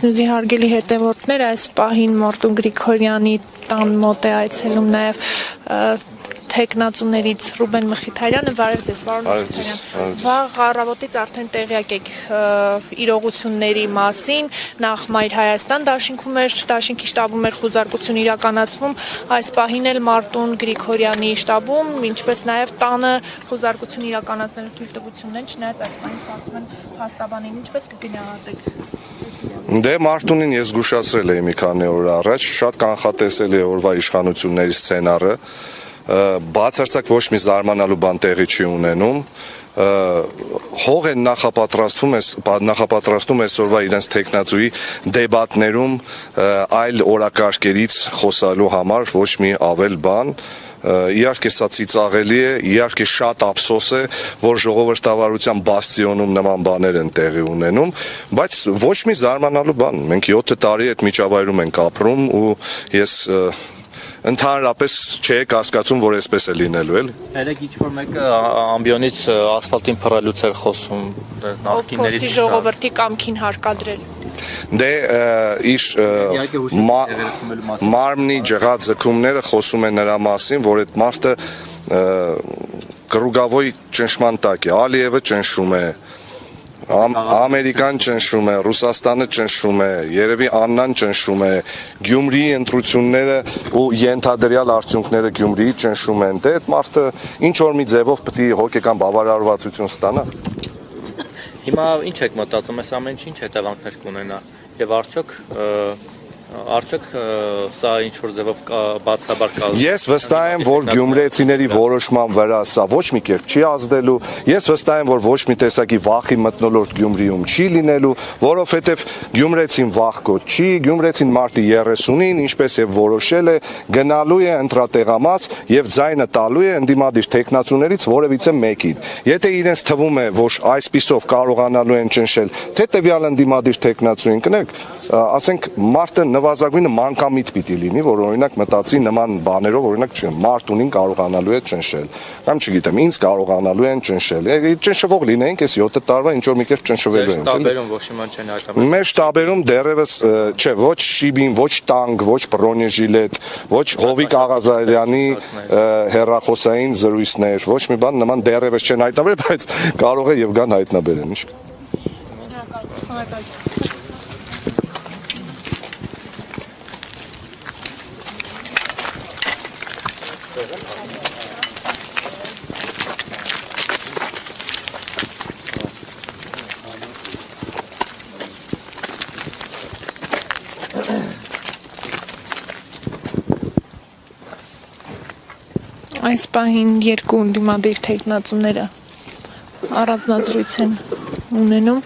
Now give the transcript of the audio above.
Նյուզի հարգելի հետևորդներ, այս պահին Մարտուն Գրիգորյանի տան մոտ է այցելում նաև թեկնածուներից Ռուբեն Մխիթարյանը, վարև ձեզ, պարոն Մխիթարյան, վաղ առավոտից արդեն տեղյակ եք իրողությունների մասին, նախ Մայր Հայաստան դաշինքի շտաբում էր խուզարկություն իրականացվում, այս պահին էլ Մարտուն Գրիգորյանի շտաբում, ինչպես նաև տանը խուզարկություն իրականացնելու թույլտվությունն են, չնայած այս պահին սպասում են փաստաբանին, ինչպես կգնահատեք։ Դե Մարտունին ես զգուշացրել էի մի քանի օր առաջ, շատ կանխատեսելի է օրվա իշխանությունների սցենարը, բացարձակ ոչ մի զարմանալու բան տեղի չի ունենում, հող են նախապատրաստում այսօրվա իրենց թեկնածուի դեբատներում այլ օրակարգերից խոսալու համար ոչ մի ավել բան, իհարկե սա ծիծաղելի է, իհարկե շատ ափսոս է, որ ժողովրդավարության բաստիոնում նման բաներ են տեղի ունենում, բայց ոչ մի զարմանալու բան, մենք 7 տարի այդ միջավայրում ենք ապրում ու ես ընդհանրապես չեք հասկացում, որ այսպես է լինելու, էլի։ Երեք ինչ-որ մեկը ամբիոնից ասֆալտին փռելուց էր խոսում, նախկիններից փոխի ժողովրդի կամքին հարկադրել։ Դե մարմնի ջղաձգումները խոսում են նրա մասին, որ այդ մարդը կռուգավոյ ճնշման տակ է, Ալիևը ճնշում է, Ամերիկան ճնշում է, Ռուսաստանը ճնշում է, երևի Աննան ճնշում է, Գյումրիի ընտրությունները ու ենթադրյալ արդյունքները Գյումրիի ճնշում են, դե այդ մարդը ինչ որ մի ձևով պետք է հոգեկան բավարարվածություն ստանա։ Հիմա ինչ եք մտածում, այս ամեն ինչ հետևանքներ կունենա եւ արդյոք սա ինչ-որ ձևով բացաբար կազդի։ Ես վստահ եմ, որ գյումրեցիների որոշման վրա սա ոչ մի կերպ չի ազդելու, ես վստահ եմ, որ ոչ մի տեսակի վախի մթնոլորտ Գյումրիում չի լինելու, որովհետև գյումրեցին վախկոտ չի, գյումրեցին մարտի 30-ին, ինչպես եւ որոշել է, գնալու է ընտրատեղամաս եւ ձայնը տալու է ընդդիմադիր թեկնածուներից որևիցե մեկին։ Եթե իրենց թվում է, որ այսպիսով կարողանալու են ճնշել, թե տվյալ ընդդիմադիր թեկնածուին կնեք, ասենք մարտը նվազագույնը մանկամիտ պիտի լինի, որ օրինակ մտածի նման բաներով, օրինակ Մարտունին կարողանալու է ճնշել, կամ չգիտեմ, ինձ կարողանալու են ճնշել։ Ճնշվող լինեինք, այս 7 տարվա ինչ որ մի կերպ ճնշվելու ենք։ Շտաբերում ոչ մի բան չեն հայտարարում։ Մեր շտաբերում դեռևս չէ, ոչ շիբին, ոչ տանգ, ոչ բրոնեժիլետ, ոչ Հովիկ Աղազարյանի հեռախոսային զրույցներ, ոչ մի բան նման դեռևս չեն հայտնաբերել, բայց կարող է եւ կան հայտնաբերեն, ինչ։ Այս պահին երկու ընդդիմադիր թեկնածուները առանձնազրույց են ունենում,